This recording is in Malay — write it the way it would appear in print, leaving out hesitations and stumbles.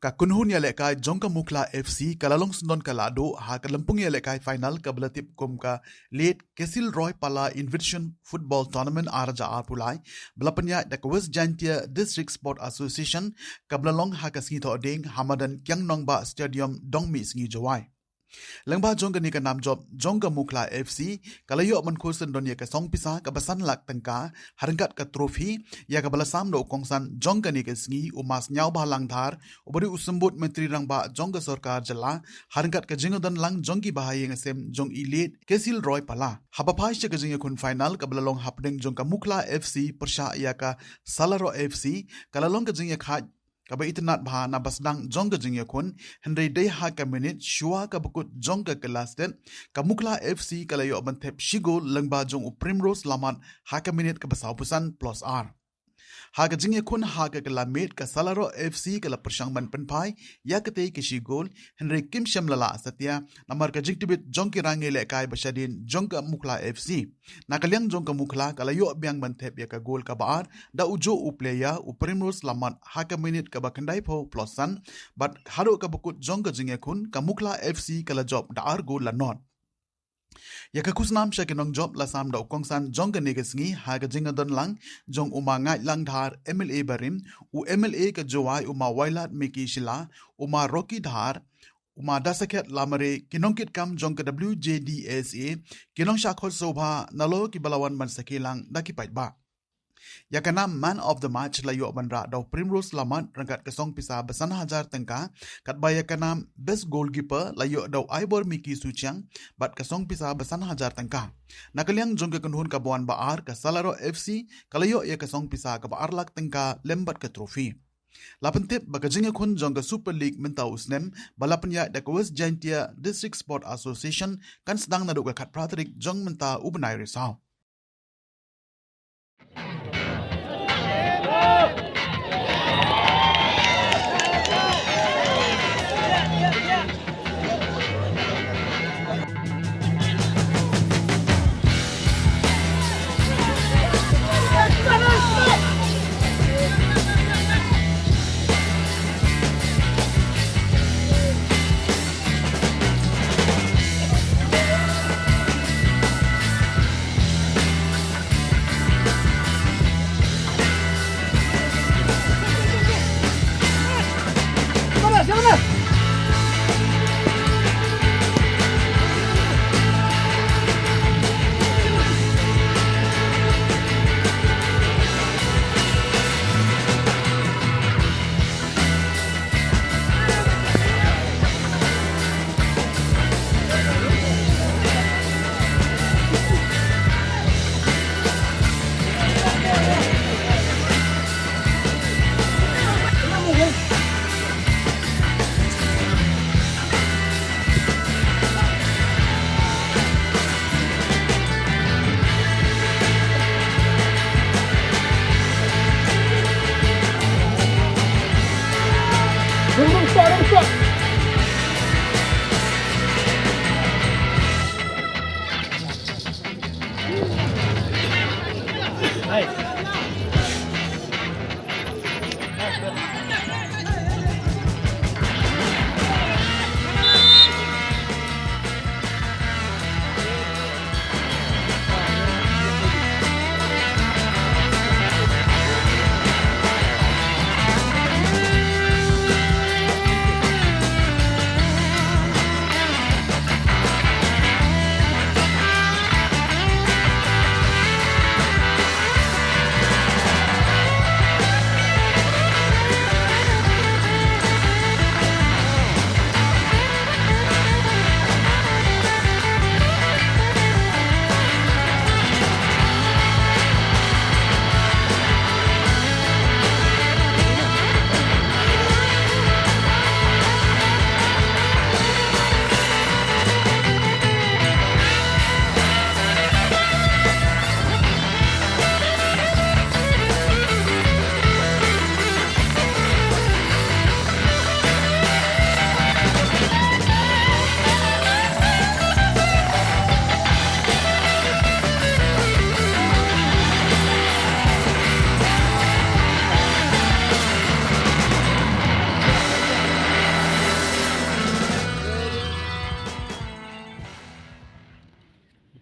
ka kunhun ya lekai jongka Mukhla FC kalalong sundon kalado ha kalampung ya lekai final ka belatip kum ka late Kesilroy pala invitation football tournament araja apulai belapanya da West Jantia District Sport Association ka belalong ha ka singi ding hamadan kyang nongba stadium dongmi singi jawai Langba jongka ni ka nam job jongka Mukhla FC kalayo man khosen don ya ka song pisa ka basan Lak Tyngka harangkat ka trophy ya ka balasam do kongsan jongka ni ka singi umas nyau ba lang thar ubari usambut menteri rangba jongka sarkar jala harangkat ka jingodan lang jongki bahaya ngasem jong elite Kesilroy pala habapai ka jinga kun final ka balalong hapding jongka Mukhla FC persha ya ka Salaro FC kalalong ka jinga kha Kaba itinat baha na basdang jongka jingya kun Henry day Haka minute shua ka bukut jongka kelasden ka Mukhla FC kalayo bantep shigo langba jong Primrose lamat Haka minute ka basaw pusan plus R. Haka jingya kun Haka kalamet ka Salaro FC kala persyang man penpai ya katay ka shigol Henry Kim Shamlala satya namar ka jingtibit jongki rangile kay basyadin jongka Mukhla FC. Nakalyang jongka Mukhla kalayo biyang bantep ya ka gol ka baar da ujo upleya Primrose lamat Haka minute ka bakanday po plusan but haro ka bukut jongka jingya kun ka Mukhla FC kala job da argo lanot. Ya ka kusnam siya kinong job lasam daw kongsan jong ka negasngi haga jinga don lang jong umangay lang dhar MLA barim u MLA ka joway wailat miki sila Rocky dhar dasakit lamare kinongkit kam jong ka WJDSA kinong syakot sobha nalo ki balawan man sakilang nakipait ba. Ya ka nam man of the match layo banra daw Primrose lamat rangkat kasong pisa basan hajar tengka kat baya ka nam best goalkeeper layo daw Ibor Miki Suchiang bat kasong pisa basan hajar tengka. Nakalyang jong ka kunhun ka buwan baar ka Salaro FC kalayo ya kasong pisa ka baar Lak Tyngka lembat ka trophy. Lapentip baka jinga kun jong ka Super League mentau usnem balapanya da West Jantia District Sport Association kan sedang naduk ka kat pratrik jong menta ubenai risau. Nice.